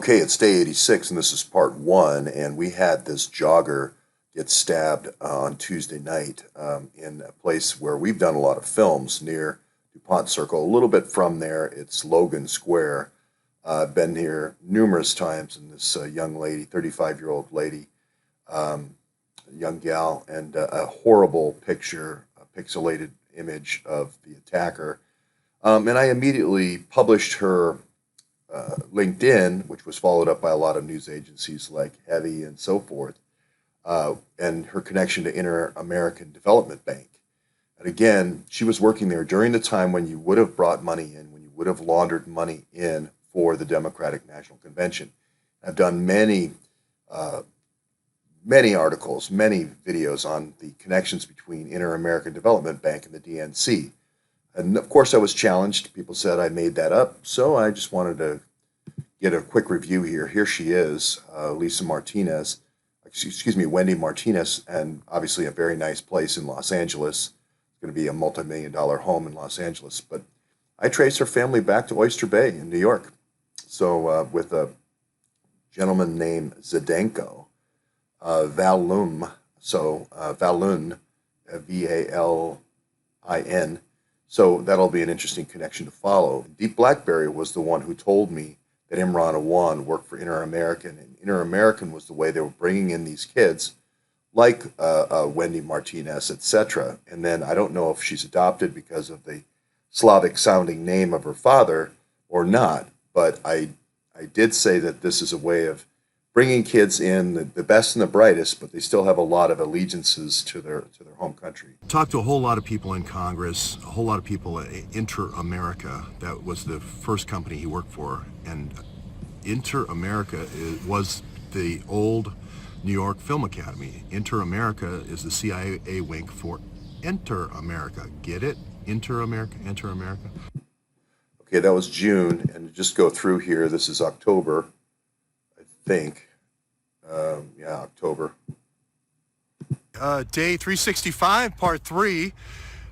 Okay, it's day 86, and this is part one. And we had this jogger get stabbed on Tuesday night in a place where we've done a lot of films near DuPont Circle. A little bit from there, it's Logan Square. I've been here numerous times, and this young lady, 35-year-old lady, young gal, and a horrible picture, a pixelated image of the attacker. And I immediately published her LinkedIn, which was followed up by a lot of news agencies like Heavy and so forth, and her connection to InterAmerican Development Bank. And again, she was working there during the time when you would have brought money in, when you would have laundered money in for the Democratic National Convention. I've done many articles, many videos on the connections between InterAmerican Development Bank and the DNC. And of course I was challenged. People said I made that up. So I just wanted to get a quick review here. Here she is, Wendy Martinez, and obviously a very nice place in Los Angeles. It's going to be a multi-million-dollar home in Los Angeles. But I traced her family back to Oyster Bay in New York. So with a gentleman named Zdenko Valun, Valun, V-A-L-I-N. So that'll be an interesting connection to follow. Deep Blackberry was the one who told me that Imran Awan worked for InterAmerican, and InterAmerican was the way they were bringing in these kids, like Wendy Martinez, etc. And then I don't know if she's adopted because of the Slavic-sounding name of her father or not, but I did say that this is a way of bringing kids in, the best and the brightest, but they still have a lot of allegiances to their home country. Talked to a whole lot of people in Congress, a whole lot of people at InterAmerica. That was the first company he worked for. And InterAmerica was the old New York Film Academy. InterAmerica is the CIA wing for Enter America. Get it? InterAmerica. Okay, that was June, and to just go through here, this is October. I think, October. Day 365, part 3.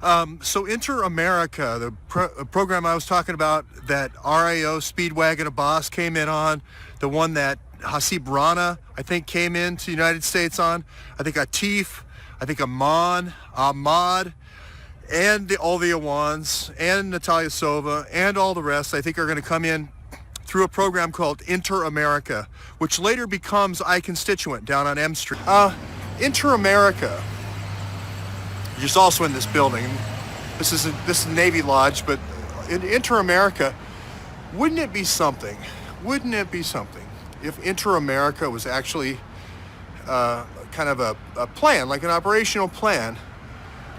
So InterAmerica, the program I was talking about, that RAO Speedwagon Abbas came in on, the one that Hasib Rana, I think, came into the United States on, I think Atif, I think Aman, Ahmad, and all the Awans, and Natalia Sova, and all the rest, I think are going to come in through a program called InterAmerica, which later becomes iConstituent down on M Street. InterAmerica is also in this building. This is Navy Lodge, but in InterAmerica, wouldn't it be something if InterAmerica was actually kind of a plan, like an operational plan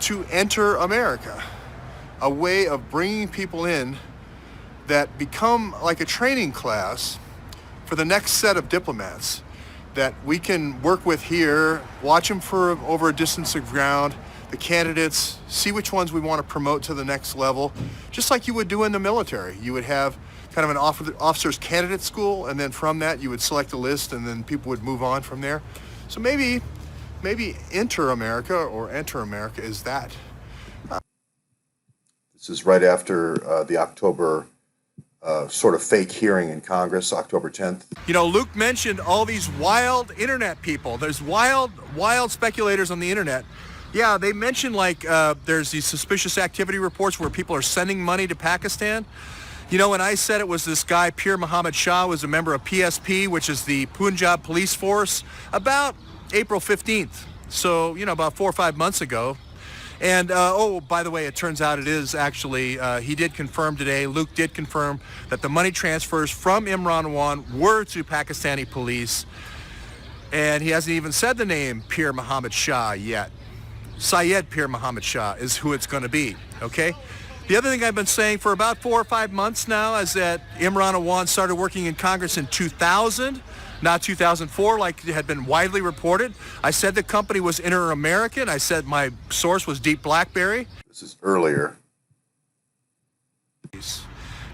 to enter America, a way of bringing people in that become like a training class for the next set of diplomats that we can work with here, watch them for over a distance of ground, the candidates, see which ones we want to promote to the next level, just like you would do in the military. You would have kind of an officer's candidate school, and then from that you would select a list, and then people would move on from there. So maybe InterAmerica or InterAmerica is that. This is right after the October sort of fake hearing in Congress, October 10th. You know, Luke mentioned all these wild internet people. There's wild speculators on the internet. Yeah, they mentioned like there's these suspicious activity reports where people are sending money to Pakistan. You know, when I said it was this guy, Pir Muhammad Shah, was a member of PSP, which is the Punjab Police Force, about April 15th. So, you know, about 4 or 5 months ago. And, by the way, it turns out it is actually, he did confirm today, Luke did confirm that the money transfers from Imran Awan were to Pakistani police. And he hasn't even said the name Pir Muhammad Shah yet. Syed Pir Muhammad Shah is who it's going to be, okay? The other thing I've been saying for about 4 or 5 months now is that Imran Awan started working in Congress in 2000, not 2004 like it had been widely reported. I said the company was InterAmerican. I said my source was Deep Blackberry. This is earlier.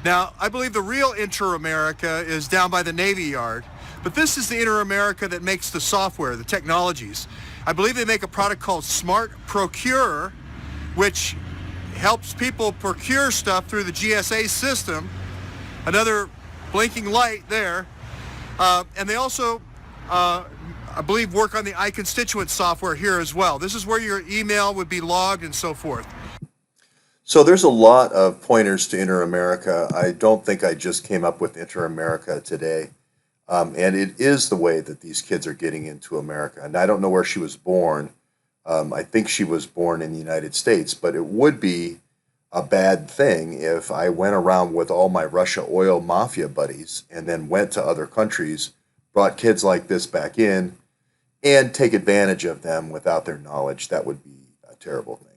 Now, I believe the real InterAmerica is down by the Navy Yard, but this is the InterAmerica that makes the software, the technologies. I believe they make a product called Smart Procure, which helps people procure stuff through the GSA system. Another blinking light there. And they also, I believe, work on the iConstituent software here as well. This is where your email would be logged and so forth. So there's a lot of pointers to InterAmerica. I don't think I just came up with InterAmerica today. And it is the way that these kids are getting into America. And I don't know where she was born. I think she was born in the United States, but it would be a bad thing if I went around with all my Russia oil mafia buddies and then went to other countries, brought kids like this back in, and take advantage of them without their knowledge. That would be a terrible thing.